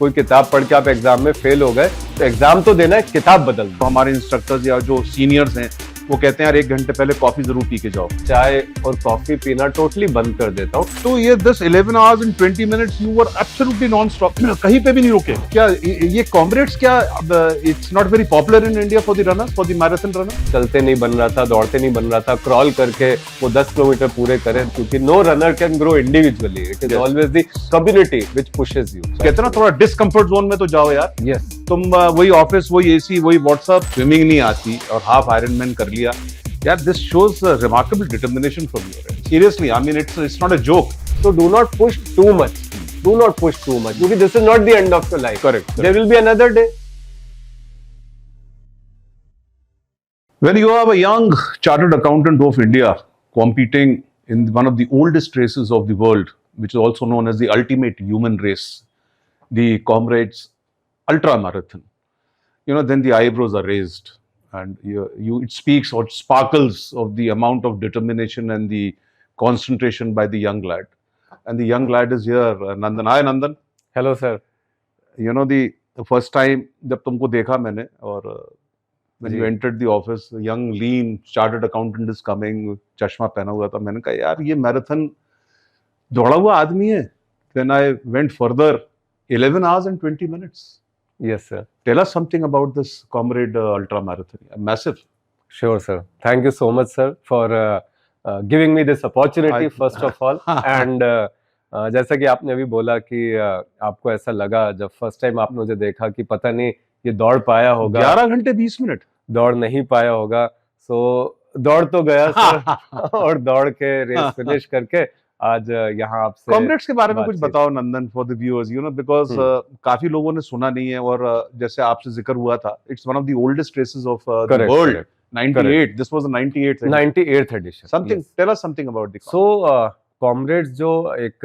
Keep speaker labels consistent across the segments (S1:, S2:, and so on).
S1: कोई किताब पढ़ के आप एग्जाम में फेल हो गए तो एग्जाम तो देना है, किताब बदल दो।
S2: तो हमारे इंस्ट्रक्टर्स या जो सीनियर्स हैं वो कहते हैं यार 1 घंटे पहले कॉफी जरूर पी के जाओ।
S1: चाय और कॉफी पीना टोटली बंद कर देता हूँ।
S2: तो ये 11 hours and 20 minutes you were absolutely non-stop, कहीं पे भी नहीं रुके क्या? ये कॉमरेड्स क्या, it's not very popular in India for the runners, for the marathon runner?
S1: चलते नहीं बन रहा था, दौड़ते नहीं बन रहा था, क्रॉल करके वो 10 किलोमीटर पूरे करें, क्योंकि no runner can grow individually, it is always the community which pushes you.
S2: कहते ना थोड़ा डिस्कम्फर्ट जोन में तो जाओ यार।
S1: यस,
S2: तुम वही ऑफिस, वही एसी, वही व्हाट्सएप, स्विमिंग नहीं आती और हाफ आयरनमैन कर लिया यार। This shows remarkable determination from your and, seriously, I mean it's not a joke.
S1: so do not push too much, do not push too much, because this is not the end of your life.
S2: Correct.
S1: There will be another day.
S2: When you are a young chartered accountant of India competing in one of the oldest races of the world, which is also known as the ultimate human race, the Comrades Ultra Marathon, then the eyebrows are raised, and it speaks or sparkles of the amount of determination and the concentration by the young lad. And the young lad is here, Nandan. Hi, Nandan.
S1: Hello, sir.
S2: The first time जब तुमको देखा मैंने, और when you
S1: ji.
S2: entered the office, a young lean chartered accountant is coming, चश्मा पहना हुआ था, मैंने कहा यार ये मैराथन दौड़ा हुआ आदमी है। Then I went further, 11 hours and 20 minutes.
S1: Yes, sir.
S2: Tell us something about this Comrade Ultra Marathon. Massive.
S1: Sure, sir. Thank you so much, sir, for giving me this opportunity, first of all. And जैसा कि आपने अभी बोला कि आपको ऐसा लगा जब फर्स्ट टाइम आपने मुझे देखा कि पता नहीं ये दौड़ पाया होगा,
S2: 11 घंटे 20 मिनट
S1: दौड़ नहीं पाया होगा। सो दौड़ तो गया सर और दौड़ के रेस फिनिश करके आज यहाँ आपसे
S2: कॉमरेड्स के बारे में कुछ
S1: बातचीत।
S2: बताओ नंदन, फॉर द व्यूअर्स, बिकॉज काफी लोगों ने सुना नहीं है, और जैसे आपसे जिक्र हुआ था, it's one of the oldest races of the
S1: Correct,
S2: world.
S1: correct.
S2: 98, this was the 98th edition.
S1: 98th edition.
S2: Something,
S1: Yes.
S2: tell us something about the
S1: so comrades जो एक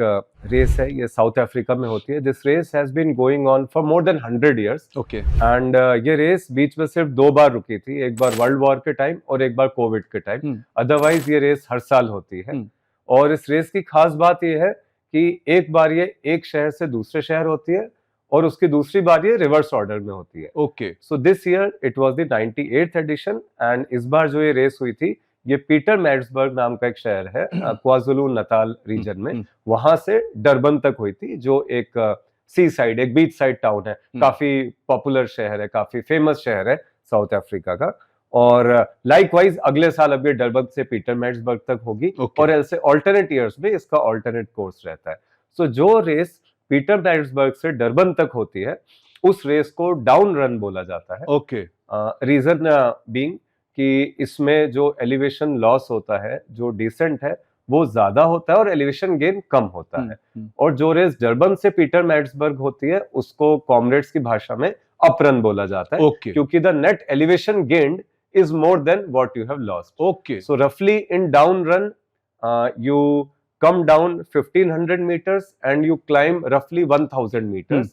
S1: रेस है, ये साउथ अफ्रीका में होती है। This race has been going on for more than 100 years.
S2: Okay.
S1: And ये race बीच में सिर्फ 2 बार रुकी थी, एक बार वर्ल्ड वॉर के टाइम और एक बार कोविड के टाइम। अदरवाइज ये रेस हर साल होती है। और इस रेस की खास बात ये है कि एक बार ये एक शहर से दूसरे शहर होती है और उसकी दूसरी बार ये रिवर्स ऑर्डर में होती है।
S2: Okay.
S1: So this year it was the 98th edition, and इस बार जो ये रेस हुई थी, ये पीटर मैरिट्सबर्ग नाम का एक शहर है क्वाज़ुलु नताल रीजन में, वहां से डरबन तक हुई थी, जो एक सी साइड, एक बीच साइड टाउन है, काफी पॉपुलर शहर है, काफी फेमस शहर है साउथ अफ्रीका का। और लाइकवाइज अगले साल अब ये डरबन से पीटर मैरिट्सबर्ग तक होगी। और ऐसे ऑल्टरनेट ईयर्स में इसका ऑल्टरनेट कोर्स रहता है। सो जो रेस पीटर मैरिट्सबर्ग से डरबन तक होती है, उस रेस को डाउन रन बोला जाता है।
S2: ओके।
S1: रीजन बीइंग कि इसमें जो एलिवेशन लॉस होता है, जो डिसेंट है, वो ज्यादा होता है और एलिवेशन गेन कम होता है। और जो रेस डरबन से पीटर मैरिट्सबर्ग होती है, उसको कॉमरेड्स की भाषा में अप रन बोला जाता है।
S2: Okay.
S1: क्योंकि the net elevation gained is more than what you have lost.
S2: Okay.
S1: So roughly in down run, you come down 1500 meters and you climb roughly 1000 meters.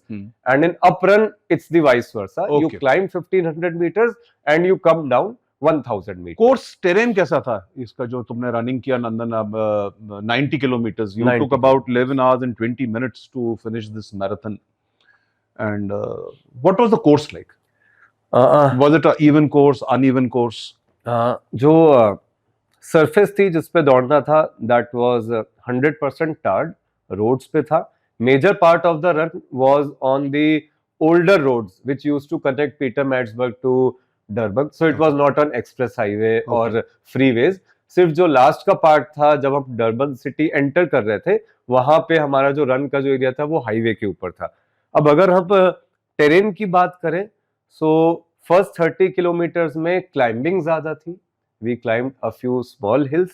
S1: And in up run, it's the vice versa. You
S2: Okay.
S1: climb 1500 meters and you come down 1000 meters.
S2: Course terrain कैसा था इसका जो तुमने running किया नंदन? अब 90 kilometers, you
S1: 90
S2: took about 11 hours and 20 minutes to finish this marathon. And what was the course like? Was it an even course, uneven course?
S1: जो surface थी जिस पे दौड़ना था, दैट वाज 100% टार्ड, रोड्स पे था। Major part of the run was on the older roads which used to connect Pietermaritzburg to Durban. So it was not on express highway और freeways. सिर्फ जो लास्ट का part था, जब हम Durban city enter कर रहे थे, वहां पे हमारा जो रन का जो एरिया था वो हाईवे के ऊपर था। अब अगर हम टेरेन की बात करें, सो फर्स्ट 30 किलोमीटर्स में क्लाइंबिंग ज्यादा थी। We climbed a few small hills.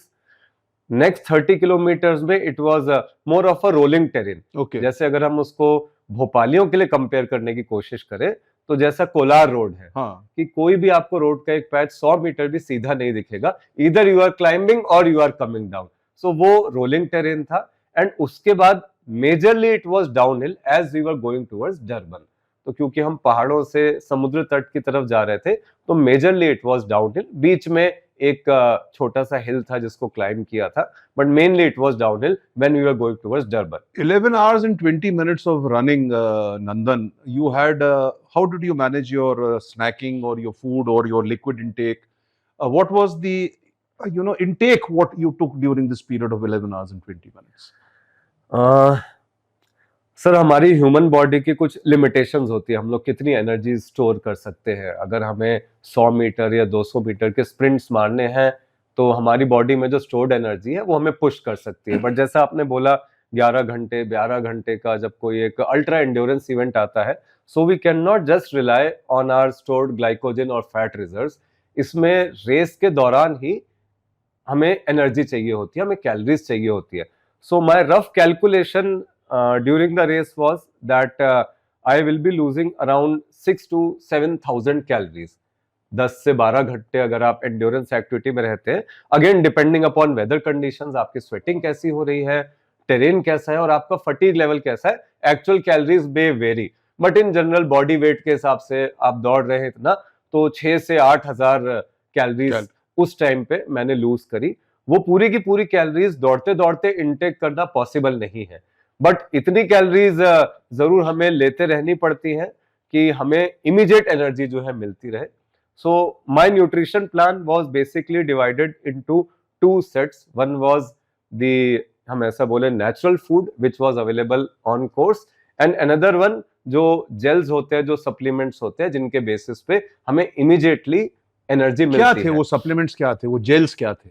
S1: Next 30 kilometres में it was more of a rolling terrain.
S2: Okay.
S1: जैसे अगर हम उसको भोपालियों के लिए कंपेयर करने की कोशिश करें, तो जैसा कोलार रोड है, कि कोई भी आपको रोड का एक पैच 100 मीटर भी सीधा नहीं दिखेगा, इधर यू आर क्लाइंबिंग और you are coming down. So वो रोलिंग टेरेन था। एंड उसके बाद majorly it was downhill as we were going towards Durban. तो क्योंकि हम पहाड़ों से समुद्र तट की तरफ जा रहे थे, तो मेजरली इट वाज डाउनहिल। बीच में एक छोटा सा हिल था जिसको क्लाइम किया था, but mainly it was downhill when we were going towards Durban.
S2: 11 hours and 20 minutes of running, Nandan. You had, how did you manage your snacking or your food or your liquid intake? What was the, intake what you took during this period of 11 hours and 20 minutes?
S1: Sir हमारी human body की कुछ limitations होती है, हम लोग कितनी energy store कर सकते हैं। अगर हमें 100 मीटर या 200 मीटर के स्प्रिंट्स मारने हैं तो हमारी बॉडी में जो स्टोर्ड एनर्जी है वो हमें पुश कर सकती है। बट जैसा आपने बोला 12 घंटे का जब कोई एक अल्ट्रा एंड्योरेंस इवेंट आता है, so we can not just rely on our stored glycogen और फैट रिजर्व्स। इसमें रेस के दौरान ही हमें एनर्जी चाहिए होती है, हमें कैलोरीज चाहिए होती है। So my rough calculation during the race was that I will be losing around 6 to 7,000 calories। 10 से 12 घंटे अगर आप एंड्योरेंस एक्टिविटी में रहते हैं, again depending upon weather conditions, आपकी स्वेटिंग कैसी हो रही है, टेरेन कैसा है और आपका फटीग लेवल कैसा है, actual calories may very, but in general body weight के हिसाब से आप दौड़ रहे हैं इतना, तो 6 से 8,000 कैलोरीज उस टाइम पे मैंने लूज करी। वो पूरी की पूरी कैलोरीज दौड़ते दौड़ते इनटेक करना पॉसिबल नहीं है, बट इतनी कैलोरीज जरूर हमें लेते रहनी पड़ती हैं कि हमें इमीडिएट एनर्जी जो है मिलती रहे। So my nutrition plan was basically divided into 2 sets. One was the, हम ऐसा बोले, natural food which was available on course, and another one जो जेल्स होते हैं, जो सप्लीमेंट्स होते हैं, जिनके बेसिस पे हमें इमीडिएटली एनर्जी मिलती है।
S2: क्या थे वो सप्लीमेंट्स, क्या थे वो जेल्स, क्या थे?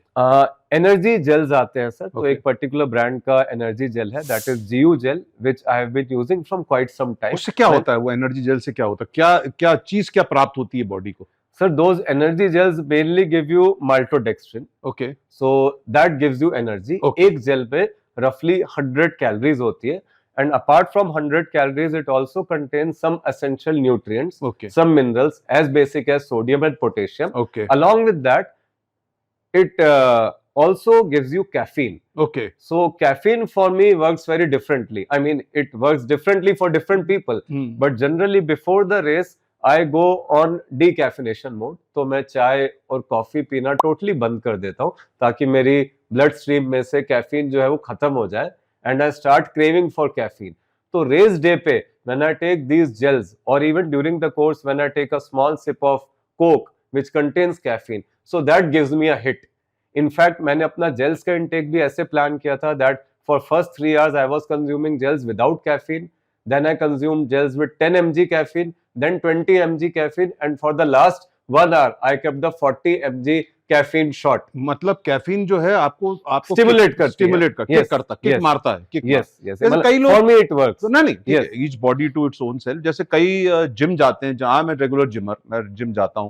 S1: एनर्जी जेल्स आते हैं सर। तो एक पर्टिकुलर ब्रांड का एनर्जी जेल है, that is GU gel, which I have been using from quite some time.
S2: उससे क्या होता है, वो एनर्जी जेल से क्या होता है, क्या क्या चीज क्या प्राप्त होती है बॉडी को?
S1: Sir those energy gels mainly give you maltodextrin,
S2: okay,
S1: so that gives you energy. एक जेल पे रफली 100 कैलोरीज होती है, and apart from 100 calories it also contains some essential nutrients, some minerals as basic as sodium and potassium. Along with that it also gives you caffeine. So caffeine for me works very differently. I mean it works differently for different people, but generally before the race I go on decaffeination mode. तो मैं चाय और coffee पीना totally बंद कर देता हूँ ताकि मेरी ब्लड स्ट्रीम में से कैफीन जो है वो खत्म हो जाए, and I start craving for caffeine. So race day पे when I take these gels, or even during the course when I take a small sip of Coke which contains caffeine, so that gives me a hit. In fact मैंने अपना gels का intake भी ऐसे plan किया था that for first 3 hours I was consuming gels without caffeine, then I consumed gels with 10 mg caffeine, then 20 mg caffeine, and for the last 1 hour I kept the 40 mg caffeine shot.
S2: मतलब caffeine जो है आपको
S1: stimulate करता
S2: है, kick मारता है।
S1: कई लोग, फॉर मी इट वर्क्स।
S2: नहीं, each body to its own self. जैसे कई जिम जाते हैं, जहां मैं रेगुलर जिमर, मैं जिम जाता हूं,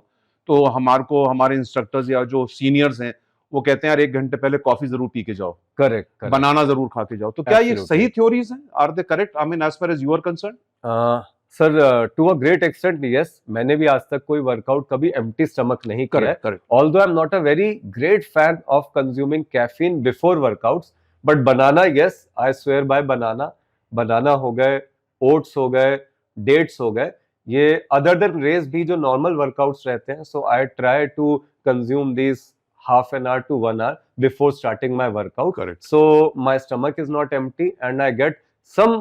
S2: तो हमारे इंस्ट्रक्टर्स या जो सीनियर्स हैं वो कहते हैं यार 1 घंटे पहले कॉफी जरूर पी के जाओ,
S1: करेक्ट,
S2: बनाना जरूर खा के जाओ। तो क्या ये सही थ्योरीज हैं? Are they correct? I mean as far as you are concern.
S1: Sir to a great extent yes. मैंने भी आज तक कोई वर्कआउट कभी एम्प्टी स्टमक नहीं किया है, although I am not a very great fan of consuming caffeine before workouts, but banana yes, I swear by banana हो गए, ओट्स हो गए, डेट्स हो गए, ये अदर देन रेस भी जो नॉर्मल वर्कआउट्स रहते हैं, so I try to consume this half an hour to 1 hour before starting my workout.
S2: Correct.
S1: So my stomach is not empty and I get some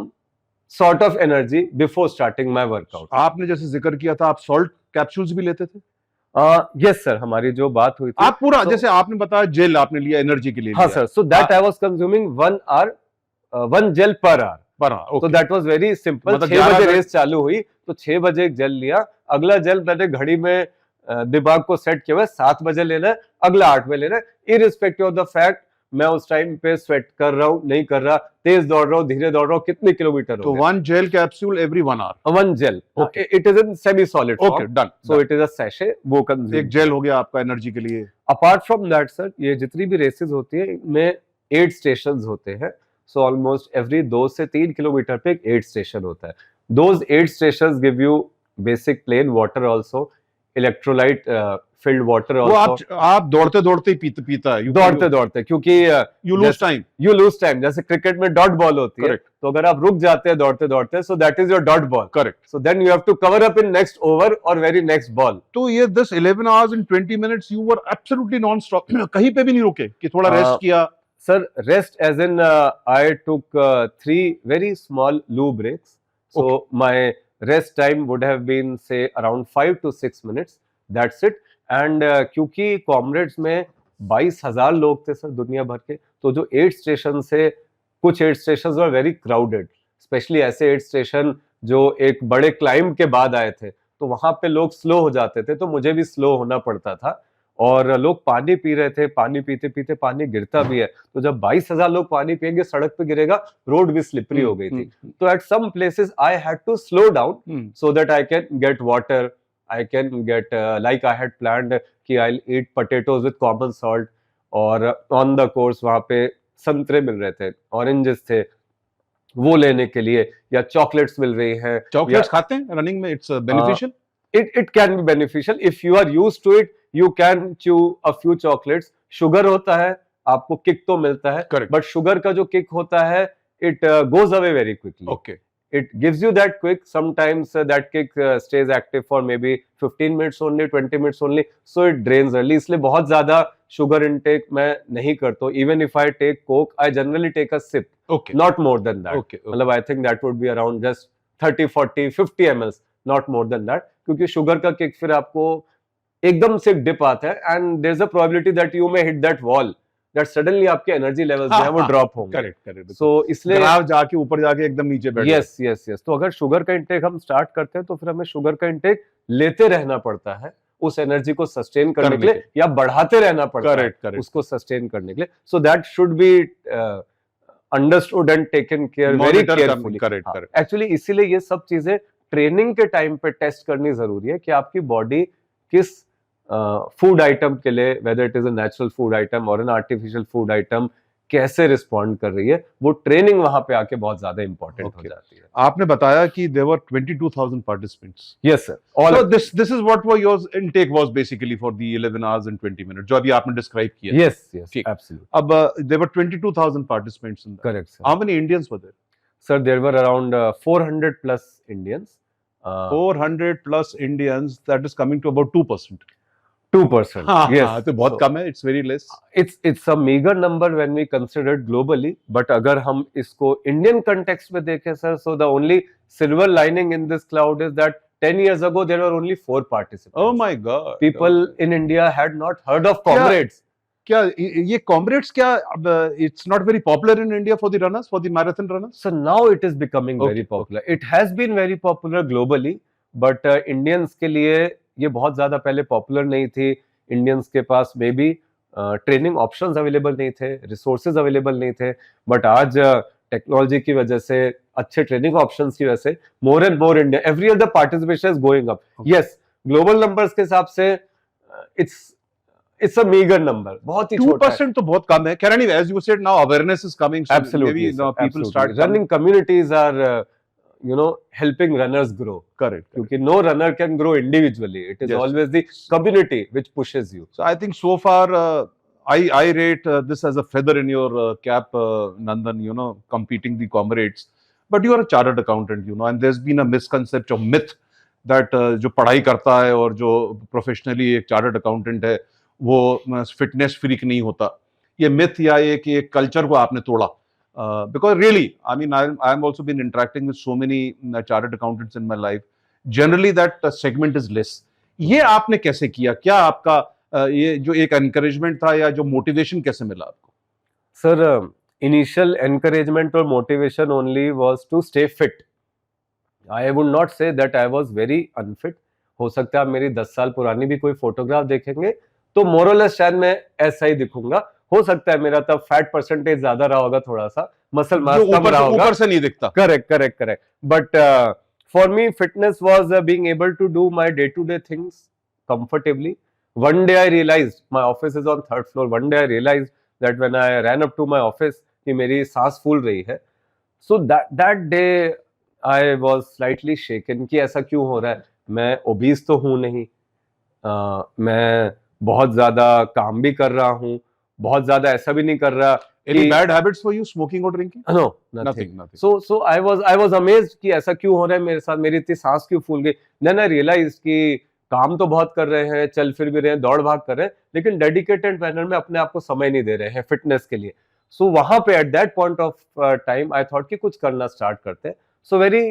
S1: sort of energy before starting my workout.
S2: आपने जैसे जिक्र किया था, आप salt capsules भी लेते थे?
S1: Yes sir, हमारी जो बात हुई थी,
S2: आप पूरा जैसे आपने बताया जेल आपने लिया एनर्जी के लिए।
S1: हाँ sir, so that I was consuming 1 gel per hour. तो दैट वाज वेरी सिंपल। 6 बजे रेस चालू हुई तो 6 बजे एक जेल लिया, अगला जेल मैंने घड़ी में दिमाग को सेट किया हुआ 7 बजे लेना है, अगला 8 बजे लेना है, इररिस्पेक्टिव ऑफ द फैक्ट मैं उस टाइम पे स्वेट कर रहा हूँ नहीं कर रहा, तेज दौड़ रहा हूँ धीरे दौड़ रहा हूँ, कितने किलोमीटर हो।
S2: तो 1 gel capsule every 1 hour।
S1: 1 gel, it is in semi solid form.
S2: Okay, done.
S1: So it is a sachet, वो कंज्यूम।
S2: एक जेल हो गया आपका एनर्जी के लिए।
S1: अपार्ट फ्रॉम दैट सर, ये जितनी भी रेसेस होती है इनमें 8 स्टेशंस होते हैं। सो ऑलमोस्ट एवरी 2 से 3 किलोमीटर पे एक 8 स्टेशन होता है। Those 8 stations give you basic plain water also, electrolyte field water
S2: वो
S1: ऑल्सो।
S2: आप दौड़ते दौड़ते ही पीता है,
S1: दौड़ते दौड़ते, क्योंकि
S2: you lose time.
S1: You lose time. जैसे क्रिकेट में डॉट बॉल होती है,
S2: करेक्ट
S1: तो अगर आप रुक जाते हैं दौड़ते दौड़ते, so that is your dot ball.
S2: Correct.
S1: So then you have to cover up in next over और वेरी नेक्स्ट बॉल।
S2: तो ये this 11 hours and 20 minutes you were absolutely non stop, कहीं पे भी नहीं रुके कि थोड़ा रेस्ट किया?
S1: Sir, rest as in I took 3 very small loo breaks. So
S2: Okay.
S1: my rest time would have been say around 5 to 6 minutes. That's it. And क्योंकि comrades में 22,000 लोग थे सर दुनिया भर के, तो जो 8 स्टेशन से कुछ 8 station were very crowded, specially ऐसे 8 स्टेशन जो एक बड़े क्लाइंब के बाद आए थे, तो वहां पे लोग स्लो हो जाते थे, तो मुझे भी स्लो होना पड़ता था। और लोग पानी पी रहे थे, पानी पीते पीते पानी गिरता भी है, तो जब 22,000 लोग पानी पिएंगे, सड़क पे गिरेगा, रोड भी स्लिपरी हो गई थी। तो at some places I had to slow down so that I can get water, I can get like I had planned कि I will eat potatoes with common salt. और ऑन द कोर्स वहां पे संतरे मिल रहे थे, oranges थे, वो लेने के लिए, या चॉकलेट्स मिल रही हैं।
S2: चॉकलेट्स खाते हैं रनिंग में? It's beneficial?
S1: It can be beneficial if you are used to it. You can chew a few chocolates. Sugar होता है, आपको किक तो मिलता है,
S2: Correct.
S1: but sugar का जो किक होता है, it goes away very quickly.
S2: Okay.
S1: It gives you that quick. Sometimes that kick stays active for maybe 15 minutes only, 20 minutes only. So it drains early. इसलिए बहुत ज्यादा sugar intake मैं नहीं करता हूँ. Even if I take Coke, I generally take a sip.
S2: Okay.
S1: Not more than that.
S2: Okay.
S1: मतलब I think that would be around just 30, 40, 50 ml. Not more than that. क्योंकि sugar का kick फिर आपको एकदम से डिप आता है, and there is a probability that you may hit that wall, that suddenly आपके एनर्जी लेवल्स जो है वो ड्रॉप होंगे।
S2: Correct correct.
S1: सो इसलिए
S2: ग्राफ जाके ऊपर जाके एकदम नीचे बैठ
S1: यस यस यस। तो अगर शुगर का इंटेक हम स्टार्ट करते हैं, तो फिर हमें शुगर का इंटेक लेते रहना पड़ता है उस एनर्जी को सस्टेन करने के लिए, या बढ़ाते रहना पड़ता है उसको सस्टेन करने के लिए। So that should be understood and taken care very carefully. Actually इसीलिए ये सब चीजें ट्रेनिंग के टाइम पे टेस्ट करनी जरूरी है कि आपकी बॉडी किस फूड आइटम के लिए, whether it is a natural food item और एन आर्टिफिशियल फूड आइटम, कैसे रिस्पॉन्ड कर रही है। वो ट्रेनिंग वहां पे आके बहुत ज्यादा इंपॉर्टेंट हो जाती है।
S2: आपने बताया कि there were 22,000 participants.
S1: Yes sir. All
S2: so this is what was your intake was basically for the 11 hours and 20 minutes जो अभी आपने डिस्क्राइब किया।
S1: Yes yes absolutely.
S2: अब there were 22,000 participants in that.
S1: Correct sir.
S2: How many Indians were there?
S1: Sir, there were around 400 plus Indians.
S2: 400 plus Indians, that is coming to about 2%.
S1: 2%. Yes.
S2: तो बहुत कम है, it's very less.
S1: It's a meager number when we consider it globally, but अगर हम इसको Indian context में देखें sir, so the only silver lining in this cloud is that 10 years ago there were only 4 participants.
S2: Oh my God.
S1: People in India had not heard of comrades.
S2: क्या ये comrades क्या it's not very popular in India for the runners, for the marathon runners?
S1: So now it is becoming very popular. It has been very popular globally, but Indians के लिए ये बहुत ज्यादा पहले popular नहीं थी। इंडियंस के पास maybe training options available नहीं थे, रिसोर्सेज अवेलेबल नहीं थे, बट आज टेक्नोलॉजी की वजह से, अच्छे ट्रेनिंग ऑप्शंस की वजह से more and more India every year the participation is going up. Yes, global numbers के हिसाब से it's a meager number, बहुत ही छोटा है।
S2: 2% तो बहुत कम है। Can as you said now awareness is coming, so
S1: absolutely,
S2: maybe now people start
S1: running communities are helping runners grow. Correct. क्योंकि no runner can grow individually. It is always the community which pushes you.
S2: So I think so far I rate this as a feather in your cap, Nandan, competing the comrades. But you are a chartered accountant, and there's been a misconception of myth that जो पढ़ाई करता है और जो professionally एक chartered accountant है वो fitness freak नहीं होता। ये मिथ या एक कल्चर को आपने तोड़ा। Because really, I mean, I'm also been interacting with so many chartered accountants in my life. Generally, that segment is less. ये आपने कैसे किया? क्या आपका ये जो एक encouragement था या जो motivation कैसे मिला आपको?
S1: Sir, initial encouragement or motivation only was to stay fit. I would not say that I was very unfit. हो सकता है आप मेरी 10 साल पुरानी भी कोई फोटोग्राफ देखेंगे तो मोरलेस शायद मैं ऐसा ही दिखूंगा। हो सकता है मेरा तब फैट परसेंटेज ज्यादा रहा होगा, थोड़ा सा मसल मास कम रहा होगा,
S2: ऊपर से नहीं दिखता।
S1: Correct. But for me fitness was being able to do my day to day things comfortably. One day I realised, my office is on 3rd floor, one day I realised that when I ran up to my office कि मेरी सांस फूल रही है। So that day I was slightly shaken कि ऐसा क्यों हो रहा है, मैं ओबीस तो हूं नहीं, मैं बहुत ज्यादा काम भी कर रहा हूँ, बहुत ज्यादा ऐसा भी नहीं कर रहा
S2: Any
S1: कि
S2: bad habits for you, smoking or drinking?
S1: No
S2: Nothing,
S1: nothing.
S2: nothing.
S1: So I was amazed कि ऐसा क्यों हो रहा है मेरे साथ, मेरी इतनी सांस क्यों फूल गई। देन आई रियलाइज कि काम तो बहुत कर रहे हैं, चल फिर भी रहे हैं, दौड़ भाग कर रहे हैं, लेकिन डेडिकेटेड मैनर में अपने आप को समय नहीं दे रहे हैं फिटनेस के लिए। सो वहां पे at that point of time I thought कि कुछ करना स्टार्ट करते हैं। सो वेरी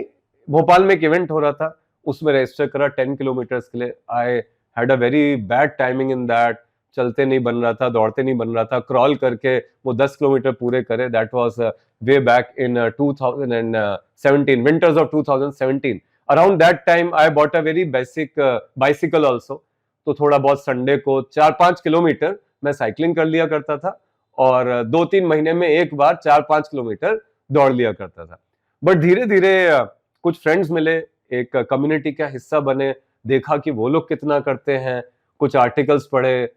S1: भोपाल में एक इवेंट हो रहा था, उसमें रजिस्टर करा 10 किलोमीटर के लिए। आई had a very bad timing in that, चलते नहीं बन रहा था, दौड़ते नहीं बन रहा था, क्रॉल करके वो 10 किलोमीटर पूरे करे। That was way back in 2017, winters of 2017. Around that time, I bought a very basic bicycle also. तो थोड़ा बहुत संडे को 4-5 किलोमीटर मैं साइकिलिंग कर लिया करता था, और 2-3 महीने में एक बार 4-5 किलोमीटर दौड़ लिया करता था। बट धीरे धीरे कुछ फ्रेंड्स मिले, एक कम्युनिटी का हिस्सा बने, देखा कि वो लोग कितना करते हैं, कुछ आर्टिकल्स पढ़े,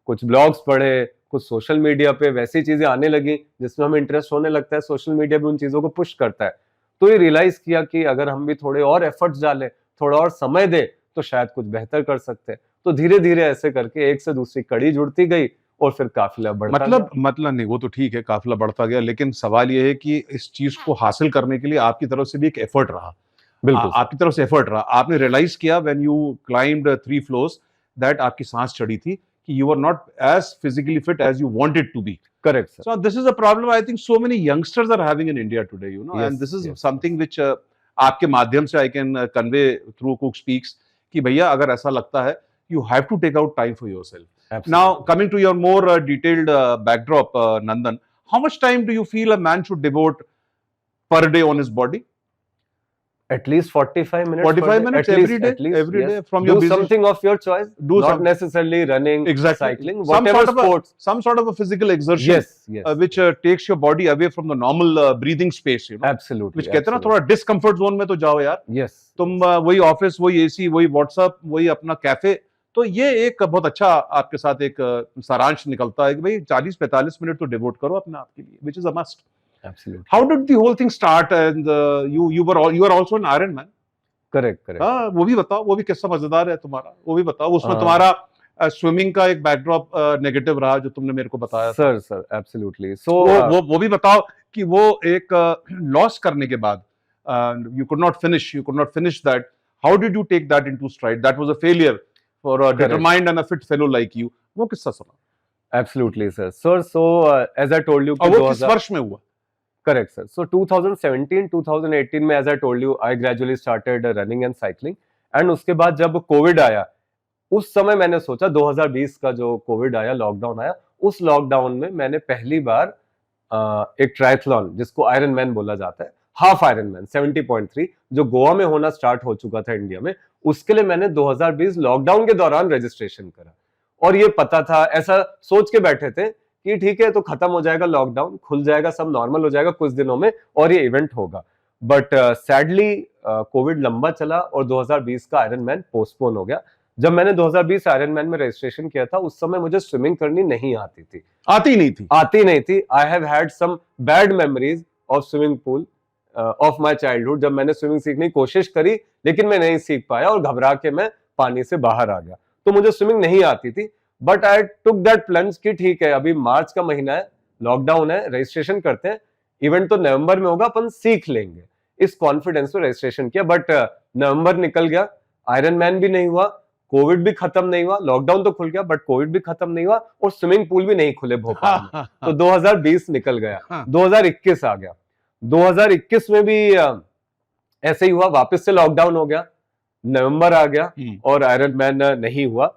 S1: कुछ ब्लॉग्स पढ़े, कुछ सोशल मीडिया पे वैसी चीजें आने लगी जिसमें हमें इंटरेस्ट होने लगता है, सोशल मीडिया भी उन चीजों को पुश करता है। तो ये रियलाइज किया कि अगर हम भी थोड़े और एफर्ट्स डालें, थोड़ा और समय दें, तो शायद कुछ बेहतर कर सकते हैं। तो धीरे धीरे ऐसे करके एक से दूसरी कड़ी जुड़ती गई और फिर काफिला बढ़ता गया।
S2: मतलब नहीं, वो तो ठीक है, काफिला बढ़ता गया, लेकिन सवाल ये है कि इस चीज को हासिल करने के लिए आपकी तरफ से भी एक एफर्ट रहा।
S1: बिल्कुल सर।
S2: आपकी तरफ से एफर्ट रहा, आपने रियलाइज किया when you climbed 3 floors that आपकी सांस चढ़ी थी, कि you are not as physically fit as you wanted to be.
S1: Correct sir.
S2: So this is a problem I think so many youngsters are having in India today, you know,
S1: Yes,
S2: and this is
S1: yes,
S2: something which आपके माध्यम से I can convey through Cook Speaks कि भैया अगर ऐसा लगता है, you have to take out time for yourself.
S1: Absolutely.
S2: Now coming to your more detailed backdrop, Nandan, how much time do you feel a man should devote per day on his body?
S1: At least 45 minutes.
S2: 45 minutes
S1: at
S2: every
S1: least,
S2: day,
S1: at least,
S2: every
S1: yes.
S2: day from
S1: Do
S2: your busy
S1: something of your choice.
S2: Do
S1: not
S2: some-
S1: necessarily running,
S2: exactly
S1: cycling,
S2: some
S1: whatever
S2: sort of
S1: sports.
S2: some sort of a physical exertion.
S1: Yes, yes,
S2: which takes your body away from the normal breathing space, you know.
S1: Absolutely.
S2: which कहते हैं ना थोड़ा discomfort zone में तो जाओ यार,
S1: Yes.
S2: तुम वही ऑफिस, वही एसी, वही व्हाट्सएप, वही अपना कैफे। तो ये एक बहुत अच्छा आपके साथ एक सारांश निकलता है कि भाई 40-45 मिनट तो डिवोट करो अपने आप के लिए, which is a must.
S1: Absolutely.
S2: How did the whole thing start? And you are also an Iron Man.
S1: Correct.
S2: हाँ, वो भी बताओ, वो भी किस्सा मजेदार है तुम्हारा, वो भी बताओ। उसमें तुम्हारा स्विमिंग का एक बैकड्रॉप नेगेटिव रहा जो तुमने मेरे को बताया।
S1: Sir absolutely. सो
S2: वो भी बताओ कि वो एक लॉस करने के बाद you could not finish that. How did you take that into stride? That was a failure for a determined and a fit fellow like you. वो किस्सा सुना।
S1: Absolutely sir. So as I told you,
S2: वो किस वर्ष में हुआ?
S1: Correct, sir. So 2017, 2018 में, as I told you, I gradually started running and cycling. And उसके बाद जब कोविड आया, उस समय मैंने सोचा 2020 का जो कोविड आया, लॉकडाउन आया, उस लॉकडाउन में मैंने पहली बार एक ट्रायथलॉन, जिसको आयरन मैन बोला जाता है, हाफ आयरन मैन 70.3, जो गोवा में होना स्टार्ट हो चुका था इंडिया में, उसके लिए मैंने 2020 लॉकडाउन के दौरान रजिस्ट्रेशन करा। और ये पता था, ऐसा सोच के बैठे थे कि ठीक है, तो खत्म हो जाएगा लॉकडाउन, खुल जाएगा, सब नॉर्मल हो जाएगा कुछ दिनों में और ये इवेंट होगा। बट सैडली कोविड लंबा चला और 2020 का आयरन मैन पोस्टपोन हो गया। जब मैंने 2020 आयरन मैन में रजिस्ट्रेशन किया था, उस समय मुझे स्विमिंग करनी नहीं आती थी।
S2: आती नहीं थी।
S1: I have had some bad memories of swimming pool of my childhood. जब मैंने स्विमिंग सीखने की कोशिश करी, लेकिन मैं नहीं सीख पाया और घबरा के मैं पानी से बाहर आ गया। तो मुझे स्विमिंग नहीं आती थी। But I took that plunge कि ठीक है, अभी मार्च का महीना है, लॉकडाउन है, रजिस्ट्रेशन करते हैं, इवेंट तो नवंबर में होगा, अपन सीख लेंगे। इस कॉन्फिडेंस में रजिस्ट्रेशन किया। बट नवंबर निकल गया, आयरन मैन भी नहीं हुआ, कोविड भी खत्म नहीं हुआ। लॉकडाउन तो खुल गया बट कोविड भी खत्म नहीं हुआ और स्विमिंग पूल भी नहीं खुले भोपाल में। तो 2020 निकल गया, 2021 आ गया। 2021 में भी ऐसे ही हुआ, वापस से लॉकडाउन हो गया, नवंबर आ गया और आयरन मैन नहीं हुआ।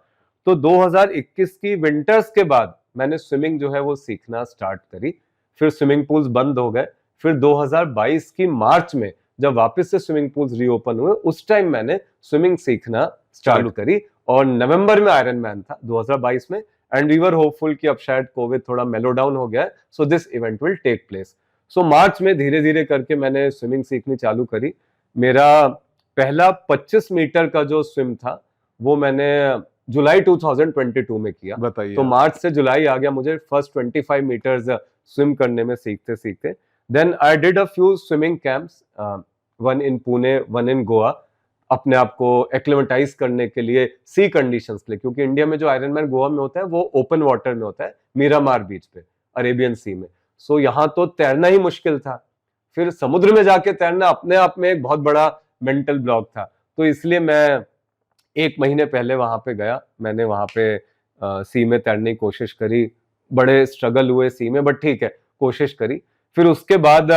S1: तो 2021 की विंटर्स के बाद मैंने स्विमिंग जो है वो सीखना स्टार्ट करी। फिर स्विमिंग पूल्स बंद हो गए। फिर 2022 की मार्च में जब वापस से स्विमिंग पूल्स रीओपन हुए, उस टाइम मैंने स्विमिंग सीखना चालू करी और नवंबर में आयरन मैन था 2022 में। एंड वी वर होपफुल कि अब शायद कोविड थोड़ा मेलो डाउन हो गया है, so this event will take place. So March में धीरे धीरे करके मैंने स्विमिंग सीखनी चालू करी। मेरा पहला 25 मीटर का जो स्विम था वो मैंने जुलाई 2022 में किया।
S2: बताइए।
S1: तो मार्च से जुलाई आ गया मुझे फर्स्ट 25 मीटर्स स्विम करने में सीखते सीखते। Then I did a few swimming camps, one in Pune, one in Goa. अपने आप को एक्लिमेटाइज करने के लिए सी कंडीशंस के लिए, क्योंकि इंडिया में जो आयरन मैन गोवा में होता है वो ओपन वाटर में होता है, मीरामार बीच पे, अरेबियन सी में। सो यहाँ तो तैरना ही मुश्किल था, फिर समुद्र में जाके तैरना अपने आप में एक बहुत बड़ा मेंटल ब्लॉक था। तो इसलिए मैं 1 महीने पहले वहां पे गया, मैंने वहां पे सी में तैरने की कोशिश करी, बड़े स्ट्रगल हुए सी में, बट ठीक है, कोशिश करी। फिर उसके बाद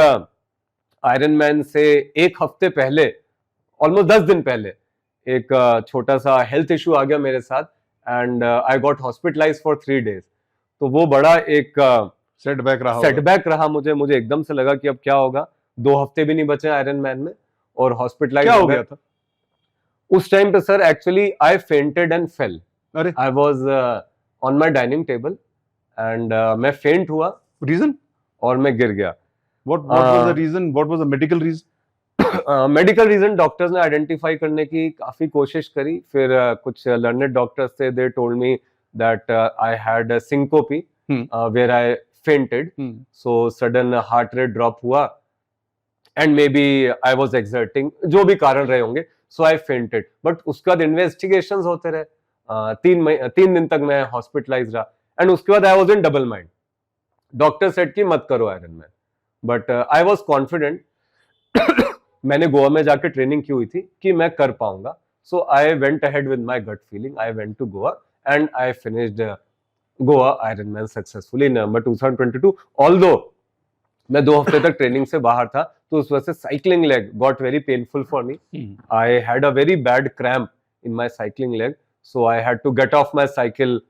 S1: आयरन मैन से 1 हफ्ते पहले, ऑलमोस्ट 10 दिन पहले, एक छोटा सा हेल्थ इशू आ गया मेरे साथ, and I got hospitalise for 3 days। तो वो बड़ा एक सेटबैक रहा मुझे एकदम से लगा कि अब क्या होगा, 2 हफ्ते भी नहीं बचे आयरन मैन में और हॉस्पिटलाइज
S2: क्या हो गया था?
S1: उस टाइम पे sir actually I fainted and fell.
S2: अरे
S1: I was on my dining table and मैं फेंट हुआ
S2: रीजन?
S1: और मैं गिर गया।
S2: What was the reason? What was the medical reason?
S1: Medical reason doctors ने आइडेंटिफाई करने की काफी कोशिश करी, फिर कुछ लर्नेड डॉक्टर्स थे, they told me that I had syncope where I fainted, so sudden heart rate drop हुआ and maybe I was exerting, जो भी कारण रहे होंगे, सो आई फेंटेड। बट उसके बाद इन्वेस्टिगेशंस होते रहे, 3 दिन तक मैं हॉस्पिटलाइज रहा, एंड उसके बाद I was in double mind. Doctor said कि मत करो iron man, but I was confident. मैंने गोवा में जाकर ट्रेनिंग की हुई थी कि मैं कर पाऊंगा, so I went ahead with my gut feeling, I went to Goa and I finished Goa Ironman successfully in November 2022। Although मैं 2 हफ्ते तक ट्रेनिंग से बाहर था, तो उस वजह से cycling leg got very painful for me. I had a very bad cramp in my cycling leg, so I had to get off my cycle,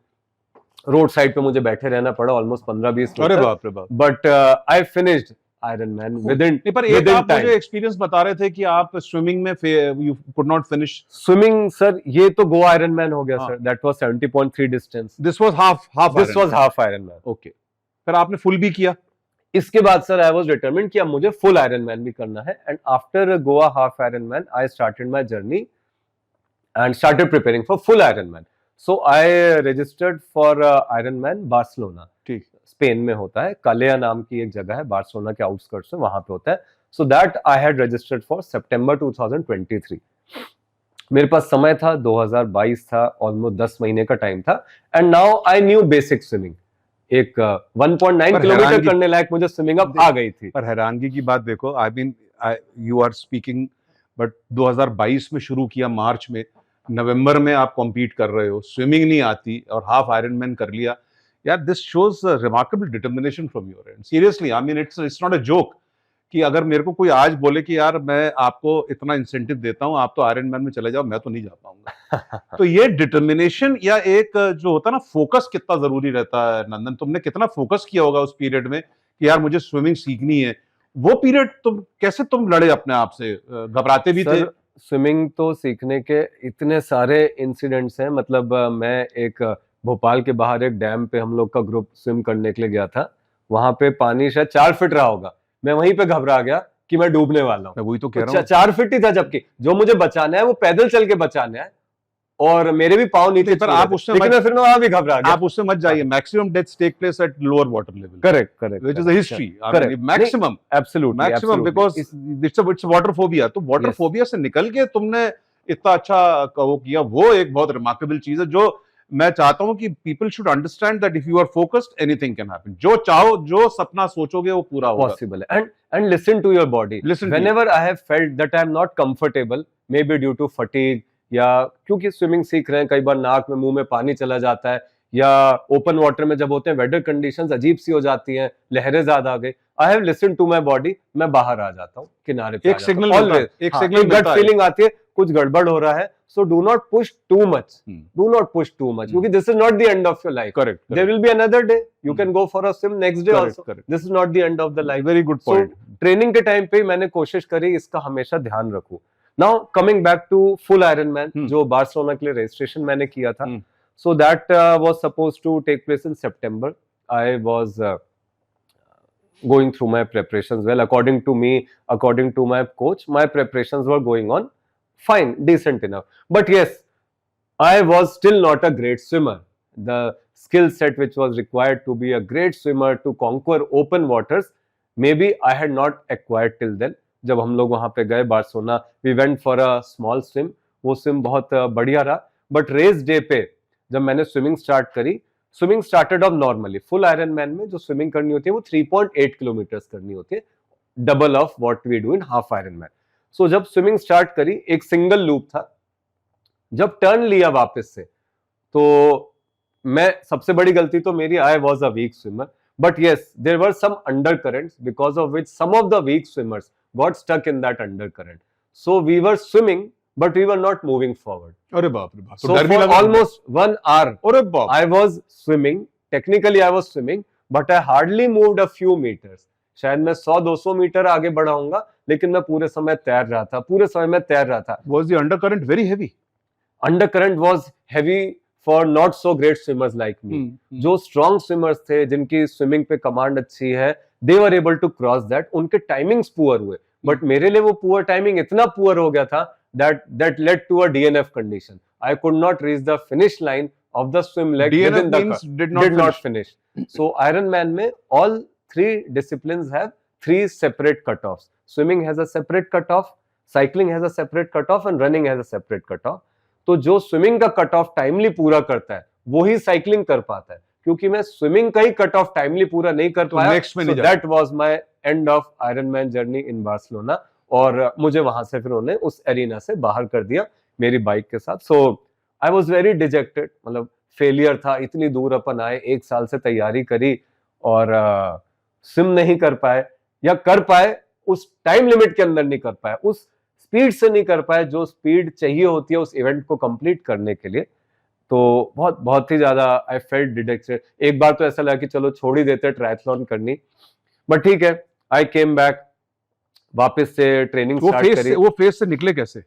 S1: road side पे मुझे बैठे रहना पड़ा ऑलमोस्ट 15-20 मिनट।
S2: अरे बाप रे बाप।
S1: But I finished iron man with in,
S2: पर एक आप मुझे एक्सपीरियंस बता रहे थे कि आप स्विमिंग में you could not finish
S1: swimming. Sir ये तो गोवा आयरन मैन हो गया
S2: हाँ।
S1: Sir, that was 70.3 distance,
S2: this was half
S1: this was half iron man.
S2: Okay, फिर आपने फुल भी किया?
S1: इसके बाद सर आई वाज डिटरमिन्ड कि अब मुझे फुल आयरन मैन भी करना है, and after Goa half iron man I started my journey and started preparing for full Ironman. So I registered for Ironman Barcelona.
S2: ठीक,
S1: स्पेन में होता है, कालेया नाम की एक जगह है, बार्सिलोना के आउटस्कर्ट्स में, वहां पे होता है। So that I had registered for September 2023. मेरे पास समय था, 2022 था, ऑलमोस्ट 10 महीने का टाइम था, and now I knew basic swimming. एक 1.9 किलोमीटर करने लायक मुझे स्विमिंग अब आ गई थी।
S2: पर हैरानगी की बात देखो, I mean you are speaking, but 2022 में शुरू किया, मार्च में, नवंबर में आप कॉम्पीट कर रहे हो, स्विमिंग नहीं आती और हाफ आयरन मैन कर लिया। यार this shows remarkable determination from your and, seriously. I mean it's not a joke कि अगर मेरे को कोई आज बोले कि यार मैं आपको इतना इंसेंटिव देता हूं, आप तो आयरन मैन में चले जाओ, मैं तो नहीं जा पाऊंगा। तो ये डिटर्मिनेशन या एक जो होता है ना फोकस, कितना जरूरी रहता है नंदन? तुमने कितना फोकस किया होगा उस पीरियड में कि यार मुझे स्विमिंग सीखनी है। वो पीरियड कैसे तुम लड़े अपने आप से? घबराते भी थे?
S1: स्विमिंग तो सीखने के इतने सारे इंसिडेंट्स हैं, मतलब मैं एक भोपाल के बाहर एक डैम पे हम लोग का ग्रुप स्विम करने के लिए गया था, वहां पे पानी शायद 4 फीट रहा होगा, मैं वहीं पे घबरा गया कि मैं डूबने वाला हूँ।
S2: वही तो कह रहा हूँ,
S1: 4 फीट ही था, जबकि जो मुझे बचाना है वो पैदल चल के बचाना है, और मेरे भी पाँव नीचे,
S2: पर आप उससे
S1: लेकिन फिर मैं वहां भी घबरा गया।
S2: आप उससे मत जाइए, maximum deaths take place at lower water level.
S1: Correct,
S2: which is the history, maximum,
S1: absolutely,
S2: maximum, because it's water phobia. तो वाटर फोबिया से निकल के तुमने इतना अच्छा वो किया, वो एक बहुत रिमार्केबल चीज है, जो मैं चाहता हूं कि people should understand that if you are focused anything can happen. जो चाहो, जो सपना सोचोगे वो पूरा होगा,
S1: पॉसिबल है। And listen to your body. Whenever I have felt that I am not comfortable, maybe due to fatigue, या क्योंकि स्विमिंग सीख रहे हैं, कई बार नाक में, मुंह में पानी चला जाता है, या ओपन वाटर में जब होते हैं वेदर कंडीशंस अजीब सी हो जाती हैं, लहरें ज्यादा आ गई, I have listen to my body, मैं बाहर आ जाता हूं, किनारे पे
S2: एक सिग्नल
S1: गट फीलिंग आती है, कुछ गड़बड़ हो रहा है, so do not push too much, do not push too much, क्योंकि this is not the end of your life.
S2: Correct,
S1: there will be another day, you can go for a swim next day also, this is not the end of the life.
S2: Very good point.
S1: Training के time पे मैंने कोशिश करी इसका हमेशा ध्यान रखूं। Now coming back to full Ironman, जो बार्सिलोना के लिए रजिस्ट्रेशन मैंने किया था, so that was supposed to take place in September. I was going through my preparations well, according to me, according to my coach, my preparations were going on fine, decent enough, but yes, I was still not a great swimmer. The skill set which was required to be a great swimmer, to conquer open waters, maybe I had not acquired till then, जब हम लोग वहां पे गए Barcelona, we went for a small swim, वो swim बहुत बढ़िया रहा। बट रेस डे पे जब मैंने स्विमिंग स्टार्ट करी, swimming started off normally, full Ironman में जो स्विमिंग करनी होती है वो 3.8 किलोमीटर्स करनी होती है, double of what we do in half Ironman. So जब स्विमिंग स्टार्ट करी, एक सिंगल लूप था, जब टर्न लिया वापस से, तो मैं, सबसे बड़ी गलती तो मेरी, I was a weak swimmer, but yes there were some undercurrents because of which some of the weak swimmers got stuck in that undercurrent. So we were swimming but we were not moving forward.
S2: अरे बाप रे बाप, तो
S1: So
S2: डर नहीं
S1: for
S2: लगा?
S1: almost 1 hour,
S2: अरे बाप,
S1: I was swimming. Technically, I was swimming, but I hardly moved a few meters. शायद मैं 100-200 मीटर आगे बढ़ा हूंगा, लेकिन मैं पूरे समय तैर रहा था, पूरे समय में तैर रहा था।
S2: was the undercurrent very heavy?
S1: Undercurrent was heavy for not so great swimmers like me. जो strong swimmers थे, जिनकी swimming पे कमांड अच्छी है, they were able to cross that. उनके टाइमिंग्स पुअर हुए, बट मेरे लिए वो पुअर टाइमिंग इतना पुअर हो गया था that led to a DNF condition. I could not reach the finish line of the swim leg.
S2: DNF
S1: within the
S2: means
S1: did not finish. So Ironman में all three disciplines have 3 separate cutoffs. Swimming has a separate cutoff, cycling has a separate cutoff, and running has a separate cutoff. तो जो swimming का cut off timely पूरा करता है वो ही cycling कर पाता है, क्योंकि मैं स्विमिंग का ही कट ऑफ टाइमली पूरा नहीं कर पाया।
S2: so
S1: that was my end of Ironman journey in Barcelona, और मुझे वहां से फिर उन्होंने उस एरिना से बाहर कर दिया मेरी बाइक के साथ। सो आई वाज वेरी डिजेक्टेड, मतलब फेलियर था, इतनी दूर अपन आए, 1 साल से तैयारी करी और स्विम नहीं कर पाए, या कर पाए उस टाइम लिमिट के अंदर नहीं कर पाए, उस स्पीड से नहीं कर पाए जो स्पीड चाहिए होती है उस इवेंट को कंप्लीट करने के लिए। तो बहुत बहुत ही ज्यादा आई फेल्ट डिजेक्टेड। एक बार तो ऐसा लगा कि चलो छोड़ ही देते ट्रायथलॉन करनी, बट ठीक है, आई केम बैक, वापस से ट्रेनिंग स्टार्ट करी।
S2: वो फेज से निकले कैसे?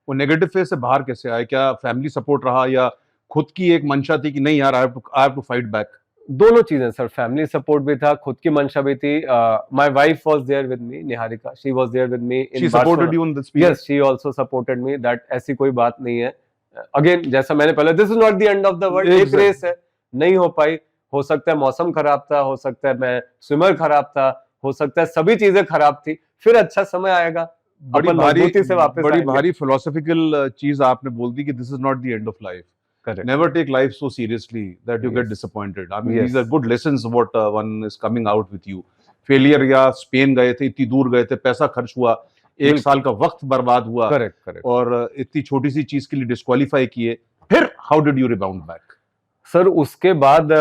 S2: वो नेगेटिव फेज से बाहर कैसे आए? क्या फैमिली सपोर्ट रहा या खुद की एक मंशा थी कि नहीं यार, I have to fight back?
S1: दोनों चीजें सर, फैमिली सपोर्ट भी था, खुद की मंशा भी थी। My wife was there with me, Niharika, she was there with me in
S2: she supported you in this?
S1: Yes, she also supported me, that ऐसी कोई बात नहीं है। अगेन जैसा मैंने पहले, this is not the end of the world, एक race है, नहीं हो पाई, हो सकता है मौसम खराब था, हो सकता है मैं स्विमर खराब था, हो सकता है सभी चीजें खराब थी, फिर अच्छा समय आएगा,
S2: बड़ी भारी फिलोसॉफिकल चीज आपने बोल दी कि this is not the end of life.
S1: Correct.
S2: Never take life so seriously that you get disappointed. I mean, these are good lessons what one is coming out with you. Failure या Spain गए थे, इतनी दूर गए थे, पैसा खर्च हुआ, 1 साल का वक्त बर्बाद हुआ,
S1: करेक्ट, और
S2: इतनी छोटी सी चीज के लिए डिस्क्वालीफाई किए, फिर how did you rebound back?
S1: Sir उसके बाद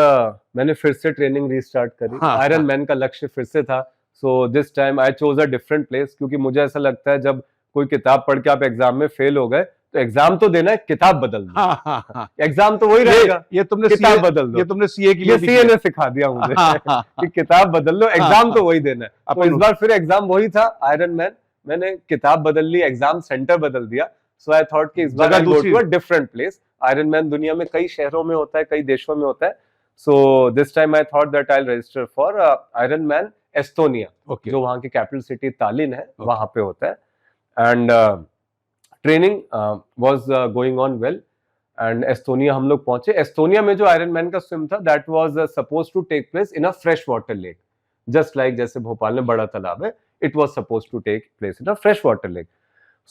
S1: मैंने फिर से ट्रेनिंग रीस्टार्ट करी। आयरन मैन का लक्ष्य फिर से था, so this time I chose a different place, क्योंकि मुझे ऐसा लगता है जब कोई किताब पढ़ के आप एग्जाम में फेल हो गए तो एग्जाम तो देना है, किताब बदल दो। एग्जाम तो वही रहेगा,
S2: ये तुमने
S1: किताब बदल दो।
S2: ये तुमने सीए के लिए,
S1: सीए ने सिखा दिया मुझे कि किताब बदल लो, एग्जाम तो वही देना है। तो इस बार फिर एग्जाम वही था, आयरन मैन, मैंने किताब बदल ली, एग्जाम सेंटर बदल दिया। सो आई थॉट कि इस बार I go to a different place. Ironman दुनिया में कई शहरों में होता है, कई देशों में होता है। So this time I thought that I will register for iron man Estonia, जो वहां की कैपिटल सिटी तालिन है, वहां पे होता है। And training was going on well, and Estonia हम लोग पहुंचे। एस्टोनिया में जो आयरन मैन का स्विम था, that was suppose to take place in a fresh water lake, just like जैसे भोपाल में बड़ा तालाब है, it was suppose to take place in a fresh water lake.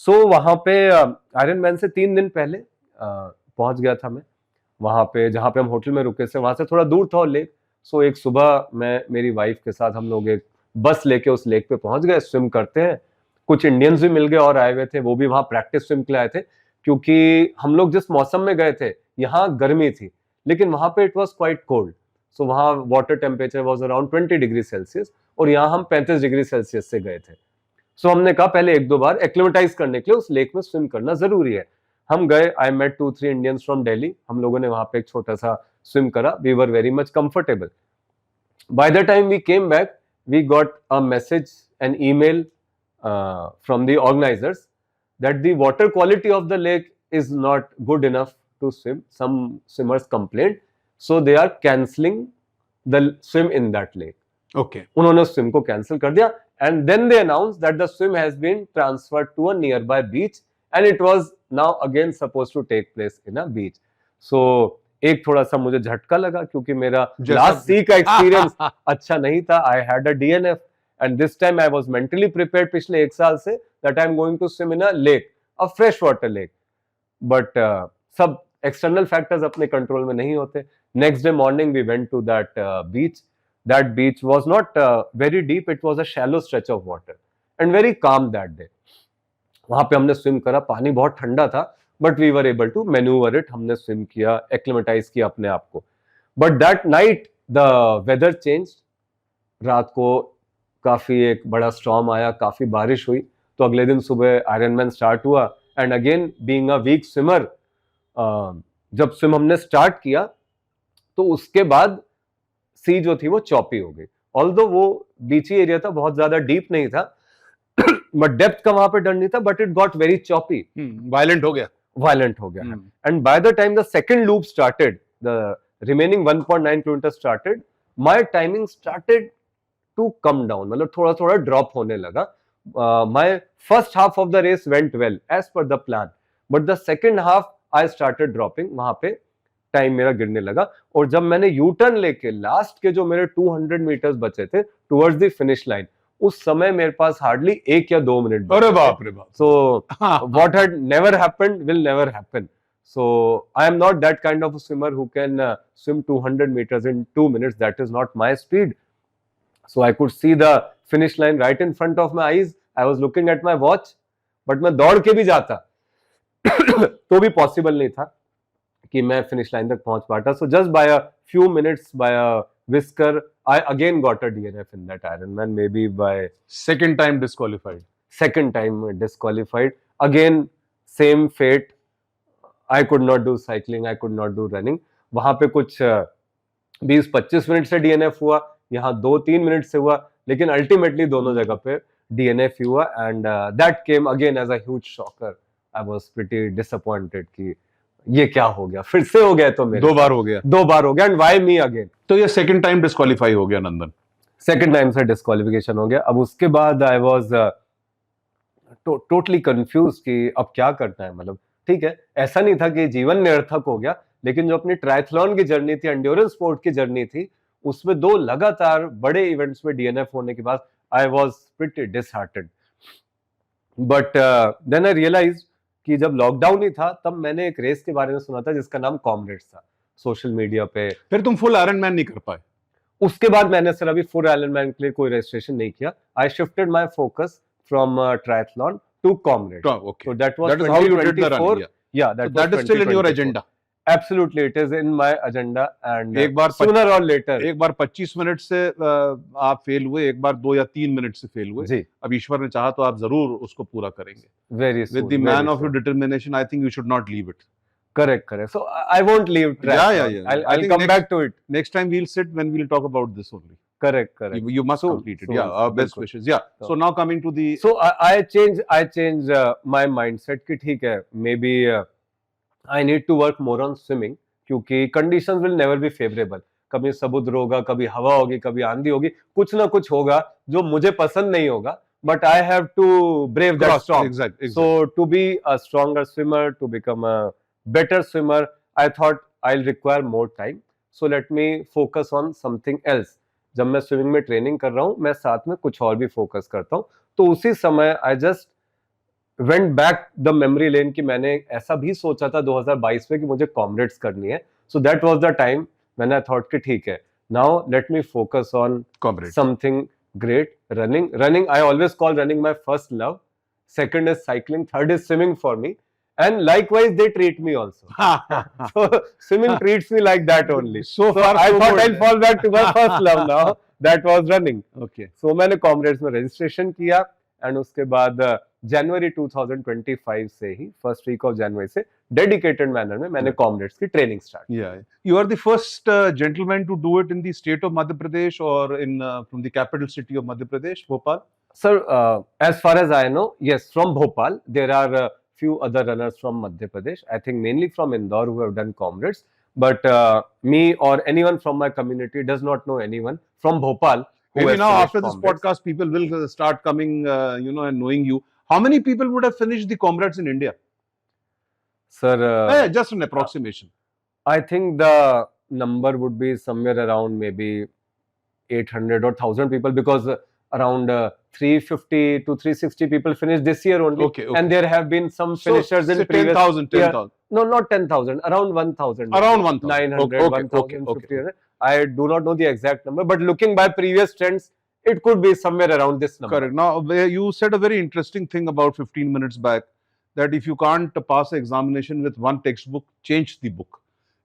S1: So वहां पे आयरन मैन से 3 दिन पहले पहुंच गया था मैं, वहां पे जहां पे हम होटल में रुके थे, वहां से थोड़ा दूर था वो लेक। सो एक सुबह मैं मेरी वाइफ के साथ हम लोग एक बस लेके उस लेक पे पहुंच गए, स्विम करते हैं। कुछ इंडियंस भी मिल गए और आए हुए थे, वो भी वहां प्रैक्टिस स्विम के लिए आए थे, क्योंकि हम लोग जिस मौसम में गए थे यहाँ गर्मी थी, लेकिन वहां पे इट वाज क्वाइट कोल्ड। सो वहां water temperature was around 20 degree Celsius, और यहाँ हम 35 डिग्री सेल्सियस से गए थे। सो हमने कहा पहले 1-2 बार एक्लिमेटाइज करने के लिए उस लेक में स्विम करना जरूरी है। हम गए, I met 2-3 Indians from Delhi, हम लोगों ने वहां पे एक छोटा सा स्विम करा, we were very much comfortable. By the time we came back, we got a message, an email from the organizers that the water quality of the lake is not good enough to swim. Some swimmers complained, so they are cancelling the swim in that lake.
S2: Okay.
S1: उन्होंने swim को cancel कर दिया, and then they announced that the swim has been transferred to a nearby beach, and it was now again supposed to take place in a beach. So एक थोड़ा सा मुझे झटका लगा, क्योंकि मेरा लास्ट सी का एक्सपीरियंस अच्छा नहीं था। I had a DNF, and this time I was mentally prepared पिछले 1 साल से that I am going to swim in a lake, a freshwater lake. But सब external factors अपने control में नहीं होते. Next day morning we went to that beach. That beach was not very deep. It was a shallow stretch of water and very calm that day. वहां पे हमने swim करा, पानी बहुत ठंडा था, but we were able to manoeuvre it. हमने swim किया, एक्लिमेटाइज किया अपने आप को. But that night the weather change. रात को काफी एक बड़ा स्टॉर्म आया, काफी बारिश हुई. तो अगले दिन सुबह आयरनमैन स्टार्ट हुआ. And again being a weak swimmer, जब स्विम हमने स्टार्ट किया तो उसके बाद सी जो थी वो चॉपी हो गई. ऑल्दो वो बीची एरिया था, बहुत ज्यादा डीप नहीं था, बट डेप्थ का वहां पे डर नहीं था, but it got very choppy.
S2: Violent हो गया.
S1: वायलेंट हो गया. And by the time the second loop started, the remaining 1.9 kilometre started, my timing started to come down. मतलब थोड़ा थोड़ा ड्रॉप होने लगा. My first half of the race went well as per the plan, but the second half I started dropping. वहां पे time मेरा गिरने लगा. और जब मैंने यू टर्न लेके लास्ट के जो मेरे 200 मीटर्स बचे थे टुवर्ड्स द फिनिश लाइन, उस समय मेरे पास हार्डली 1 या 2 मिनट.
S2: अरे बाप रे बाप.
S1: So what had never happened will never happen. So I am not that kind of a swimmer who can swim 200 meters in 2 minutes. That is not my speed. So I could see the finish line right in front of my eyes. I was looking at my watch, but मैं दौड़ के भी जाता तो भी possible नहीं था कि मैं finish line तक पहुंच पाता. So just by a few minutes, by a whisker, I again got a DNF in that Ironman. Maybe by
S2: second time disqualified.
S1: Second time disqualified. Again same fate. I could not do cycling, I could not do running. वहां पे कुछ 20-25 minute से DNF हुआ, यहाँ 2-3 minute से हुआ, लेकिन ultimately दोनों जगह पे DNF हुआ. And that came again as a huge shocker. I was pretty disappointed कि ये क्या हो गया, फिर से हो गया. तो मेरे
S2: 2 बार हो गया.
S1: 2 बार हो गया. And why me again.
S2: तो ये सेकंड टाइम डिस्क्वालीफाई हो गया नंदन.
S1: सेकंड टाइम से डिस्क्वालिफिकेशन हो गया. अब उसके बाद आई वाज टोटली कंफ्यूज कि अब क्या करना है. मतलब ठीक है, ऐसा नहीं था कि जीवन निरर्थक हो गया, लेकिन जो अपनी ट्रायथलॉन की जर्नी थी, एंड्योरेंस स्पोर्ट की जर्नी थी, उसमें 2 लगातार बड़े इवेंट्स में DNF होने के बाद I was pretty disheartened. But then I realised कि जब लॉकडाउन ही था तब मैंने एक रेस के बारे में सुना था जिसका नाम कॉमरेड्स था, सोशल मीडिया पे.
S2: फिर तुम फुल आयरनमैन नहीं कर पाए.
S1: उसके बाद मैंने सर अभी फुल आयरनमैन के लिए कोई रजिस्ट्रेशन नहीं किया. I shifted my focus from triathlon to comrades.
S2: Okay.
S1: So that was
S2: that is how you did the run.
S1: 2024. Yeah,
S2: that is still in your agenda.
S1: Absolutely, it is in my agenda. And
S2: एक बार
S1: sooner or later.
S2: एक बार 25 minute से आप fail हुए, एक बार 2 या 3 minute से fail हुए.
S1: जी.
S2: अब ईश्वर ने चाहा तो आप जरूर उसको पूरा करेंगे.
S1: Very soon.
S2: With the man of your determination, I think you should not leave it.
S1: Correct. So I won't leave track.
S2: Yeah.
S1: I'll come back to it.
S2: Next time we'll sit when we'll talk about this only.
S1: Correct.
S2: You must complete it. Yeah, best wishes. Yeah. So now coming to the.
S1: So I change my mindset कि ठीक है, maybe I need to work more on swimming क्योंकि conditions will never be favorable. कभी समुद्र होगा, कभी हवा होगी, कभी आंधी होगी, कुछ ना कुछ होगा जो मुझे पसंद नहीं होगा. But I have to brave that storm.
S2: Exactly.
S1: So to be a stronger swimmer, to become a better swimmer, I thought I'll require more time. So let me focus on something else. जब मैं swimming में training कर रहा हूँ, मैं साथ में कुछ और भी फोकस करता हूँ. तो उसी समय I just went back the memory lane कि मैंने ऐसा भी सोचा था 2022 में कि मुझे कॉमरेड्स करनी है. So that was the time when I thought कि ठीक है, now let me focus on something great. Running I always call running my first love. Second is cycling, third is swimming for me. And likewise, they treat me also. So swimming treats me like that only. So far, I thought I'll fall back to my first love now. That was running.
S2: Okay.
S1: So मैंने comrades में registration किया and उसके बाद जनवरी 2025 से ही first week of January से dedicated manner में मैंने comrades की ट्रेनिंग स्टार्ट की.
S2: Yeah, you are the first gentleman to do it in the state of Madhya Pradesh or in from the capital city of Madhya Pradesh, Bhopal.
S1: Sir, as far as I know, yes, from Bhopal there are few other runners from Madhya Pradesh. I think mainly from Indore who have done comrades. But me or anyone from my community does not know anyone from Bhopal.
S2: Maybe now after this podcast, people will start coming, and knowing you. How many people would have finished the comrades in India?
S1: Sir,
S2: just an approximation.
S1: I think the number would be somewhere around maybe 800 or 1000 people because around 350 to 360 people finished this year only.
S2: Okay, okay.
S1: And there have been some finishers
S2: so,
S1: in
S2: say
S1: previous
S2: 10,000,
S1: year.
S2: 10,000.
S1: No, not 10,000, around 1,000.
S2: Around 1,000.
S1: 900,
S2: Okay,
S1: 1,000,
S2: okay, okay.
S1: 1,500. I do not know the exact number, but looking by previous trends, it could be somewhere around this number.
S2: Correct. Now, you said a very interesting thing about 15 minutes back, that if you can't pass an examination with one textbook, change the book,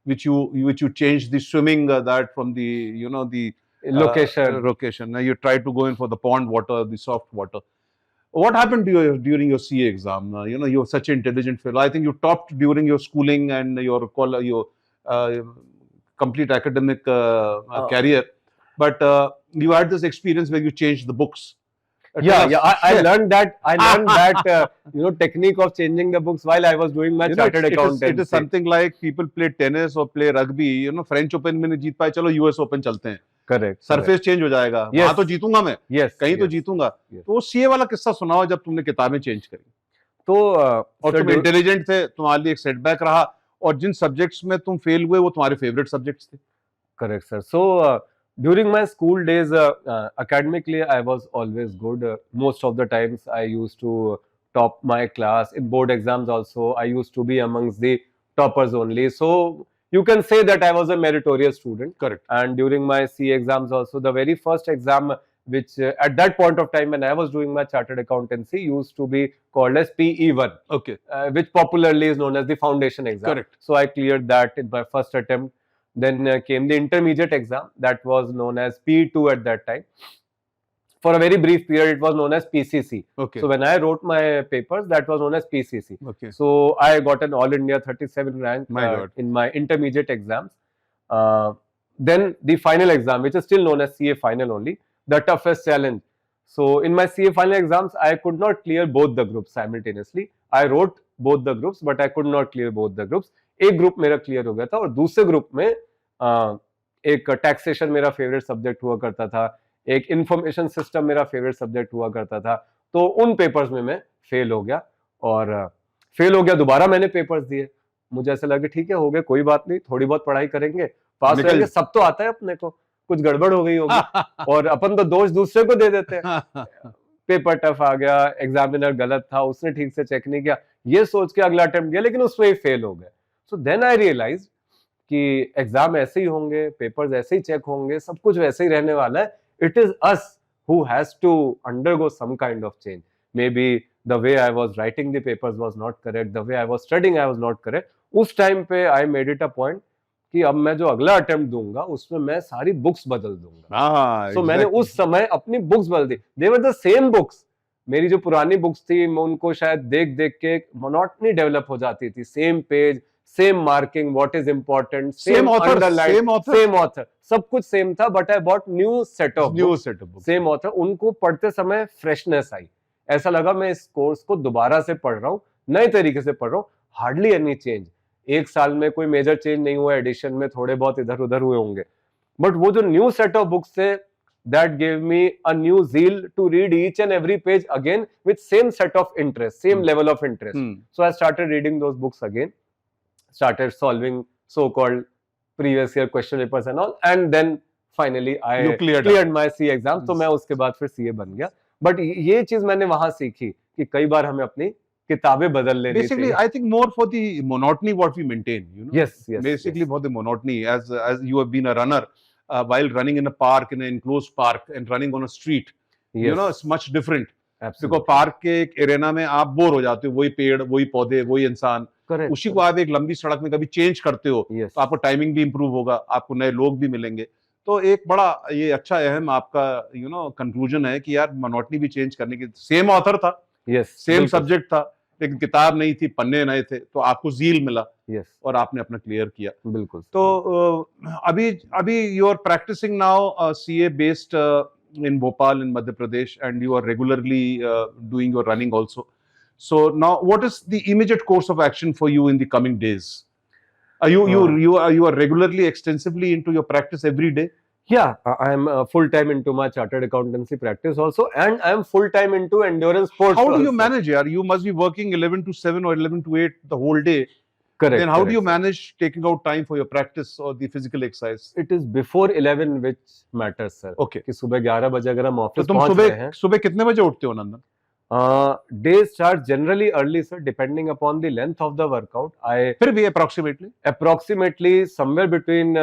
S2: which you change the swimming that from the the location. Now you try to go in for the pond water, the soft water. What happened to you during your CA exam? You're such an intelligent fellow. I think you topped during your schooling and your uh, complete academic career. But you had this experience where you changed the books.
S1: I learned that. I learned that technique of changing the books while I was doing my chartered accountancy.
S2: It is something like people play tennis or play rugby. French Open में नहीं जीत पाए, चलो US Open चलते हैं.
S1: Correct.
S2: Surface change हो जाएगा. वहां तो जीतूंगा मैं. कहीं तो जीतूंगा. तो सीए वाला किस्सा सुनाओ जब तुमने किताबें चेंज करी.
S1: तो
S2: और तुम इंटेलिजेंट थे, तुम्हारे लिए एक सेटबैक रहा, और जिन सब्जेक्ट्स में तुम फेल हुए वो तुम्हारे फेवरेट सब्जेक्ट्स थे.
S1: Correct, sir. So during my school days, academically I was always good. Most of the times I used to top my class. In board exams also, I used to be amongst the toppers only. So you can say that I was a meritorious student.
S2: Correct.
S1: And during my CA exams also, the very first exam which at that point of time when I was doing my chartered accountancy used to be called as PE1.
S2: Okay.
S1: Which popularly is known as the foundation exam.
S2: Correct.
S1: So I cleared that in my first attempt. Then came the intermediate exam that was known as P2 at that time. For a very brief period, it was known as PCC.
S2: Okay.
S1: So when I wrote my papers, that was known as PCC.
S2: Okay.
S1: So I got an All India 37 rank in my intermediate exams. Then the final exam, which is still known as CA final only, the toughest challenge. So in my CA final exams, I could not clear both the groups simultaneously. I wrote both the groups, but I could not clear both the groups. एक group मेरा clear हो गया था और दूसरे group में एक taxation मेरा फेवरेट सब्जेक्ट हुआ करता था, एक इंफॉर्मेशन सिस्टम मेरा फेवरेट सब्जेक्ट हुआ करता था. तो उन पेपर्स में मैं फेल हो गया और फेल हो गया. दोबारा मैंने पेपर्स दिए. मुझे ऐसा लगा ठीक है, हो गए, कोई बात नहीं, थोड़ी बहुत पढ़ाई करेंगे, पास हो जाएंगे. सब तो आता है अपने को, कुछ गड़बड़ हो गई होगी और अपन तो दोष दूसरे को दे देते हैं. पेपर टफ आ गया, एग्जामिनर गलत था, उसने ठीक से चेक नहीं किया, ये सोच के अगला अटेम्प्ट दिया, लेकिन उसमें ही फेल हो गए. सो देन आई रियलाइज कि एग्जाम ऐसे ही होंगे, पेपर्स ऐसे ही चेक होंगे, सब कुछ वैसे ही रहने वाला है. It is us who has to undergo some kind of change. Maybe the way I was writing the papers was not correct, the way I was studying I was not correct. उस time पे I made it a point कि अब मैं जो अगला attempt दूंगा उसमें मैं सारी बुक्स बदल दूंगा. सो मैंने उस समय अपनी बुक्स बदल दी. दे वर द सेम बुक्स. मेरी जो पुरानी बुक्स थी, मैं उनको शायद देख देख के मोनोटनी डेवलप हो जाती थी. Same page, same marking, what is important, same underline, same author, सब कुछ सेम था. But I bought new set of same author. उनको पढ़ते समय फ्रेशनेस आई. ऐसा लगा मैं इस कोर्स को दोबारा से पढ़ रहा हूँ, नए तरीके से पढ़ रहा हूँ. Hardly any change. एक साल में कोई मेजर चेंज नहीं हुआ. एडिशन में थोड़े बहुत इधर उधर हुए होंगे, बट वो जो न्यू सेट ऑफ बुक्स थे, that gave me a new zeal to read each and every page again with same set of interest, same level of interest. So I started reading those books again, started solving so-called previous year question papers and all, and then finally I cleared my CA exam. तो मैं उसके बाद फिर CA बन गया. But ये चीज मैंने वहां सीखी कि कई बार हमें अपनी किताबें बदल लेनी चाहिए.
S2: Basically, I think more for the monotony what we maintain.
S1: Yes.
S2: Basically, for the monotony, as you have been a runner. While running in a park, in an enclosed park, and running on a street, it's much different.
S1: Absolutely.
S2: Because park के एक arena में आप bore हो जाते हो, वही पेड़, वही पौधे, वही इंसान. उसी को आप एक लंबी सड़क में कभी चेंज करते हो, तो आपको टाइमिंग भी इंप्रूव होगा, आपको नए लोग भी मिलेंगे. तो एक बड़ा ये अच्छा अहम आपका कंक्लूजन है कि यार मोनोटनी भी चेंज करने की. सेम ऑथर था, सेम सब्जेक्ट था, लेकिन किताब नहीं थी, पन्ने नए थे, तो आपको जील मिला. और आपने अपना क्लियर किया.
S1: बिल्कुल.
S2: तो अभी you are practising now CA based in Bhopal in Madhya Pradesh, and you are regularly doing your running also. So now, what is the immediate course of action for you in the coming days? You are regularly extensively into your practice every day?
S1: Yeah, I am full time into my chartered accountancy practice also, and I am full time into endurance sports.
S2: How do you manage? You must be working 11 to 7 or 11 to 8 the whole day.
S1: Correct.
S2: Then how do you
S1: correct, sir.
S2: manage taking out time for your practice or the physical exercise?
S1: It is before 11 which matters, sir.
S2: Okay.
S1: कि सुबह 11 बजे अगर हम
S2: तो
S1: office
S2: तुम
S1: पहुंच रहे
S2: सुबह
S1: हैं,
S2: सुबह कितने बजे उठते हो नंदन?
S1: day starts generally early, sir, depending upon the length of the workout. I
S2: फिर भी approximately
S1: approximately somewhere between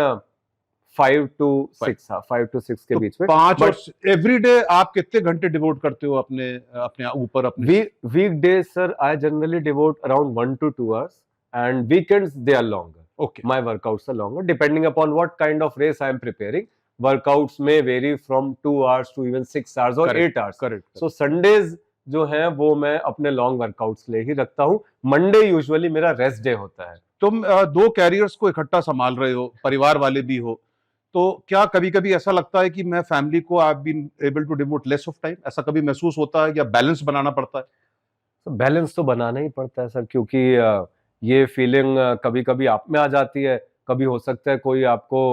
S1: 5 to
S2: Five.
S1: 6, हाँ, 5 to 6 के
S2: तो
S1: बीच में.
S2: 5
S1: But
S2: और एवरी डे आप कितने घंटे डिवोट करते हो अपने अपने ऊपर अपने?
S1: weekdays, sir, I generally devote around 1 to 2 hours, and weekends they are longer.
S2: Okay.
S1: My workouts are longer depending upon what kind of race I am preparing. Workouts may vary from 2 hours to even 6 hours or
S2: Correct,
S1: 8 hours.
S2: Correct.
S1: So Sundays जो है वो मैं अपने long workouts ले ही रखता हूँ. Monday usually मेरा rest day होता है.
S2: तुम दो कैरियर्स को इकट्ठा संभाल रहे हो, परिवार वाले भी हो, तो क्या कभी-कभी ऐसा लगता है कि मैं फैमिली को I have been able to devote less of time? ऐसा कभी महसूस होता है या बैलेंस बनाना पड़ता है?
S1: तो बैलेंस तो बनाना ही पड़ता है, सर, क्योंकि ये फीलिंग कभी-कभी आप में आ जाती है, कभी हो सकता है कोई आपको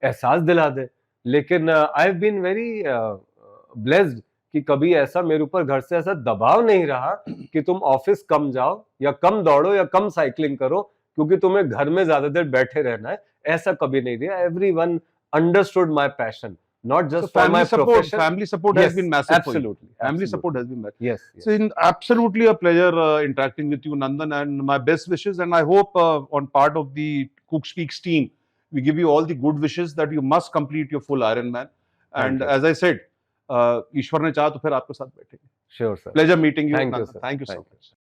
S1: एहसास दिला दे. लेकिन I have been very blessed कि कभी ऐसा मेरे ऊपर घर से ऐसा दबाव नहीं रहा कि तुम ऑफिस कम जाओ या कम दौड़ो या कम साइकिलिंग करो क्योंकि तुम्हें घर में ज्यादा देर बैठे रहना है. ऐसा कभी नहीं रहा. Everyone understood my passion, not
S2: So
S1: just for my profession.
S2: family support has
S1: Yes,
S2: been massive for you.
S1: absolutely,
S2: Family
S1: absolutely.
S2: support has been massive.
S1: Yes, yes.
S2: So, absolutely a pleasure interacting with you, Nandan, and my best wishes. And I hope on part of the Cook Speaks team, we give you all the good wishes that you must complete your full Ironman. And
S1: you.
S2: as I said, ईश्वर ने चाहा तो फिर आपके साथ बैठेंगे.
S1: Sure, sir.
S2: Pleasure meeting you.
S1: Thank you,
S2: Nandan.
S1: sir.
S2: Thank you so
S1: Thank you.
S2: much.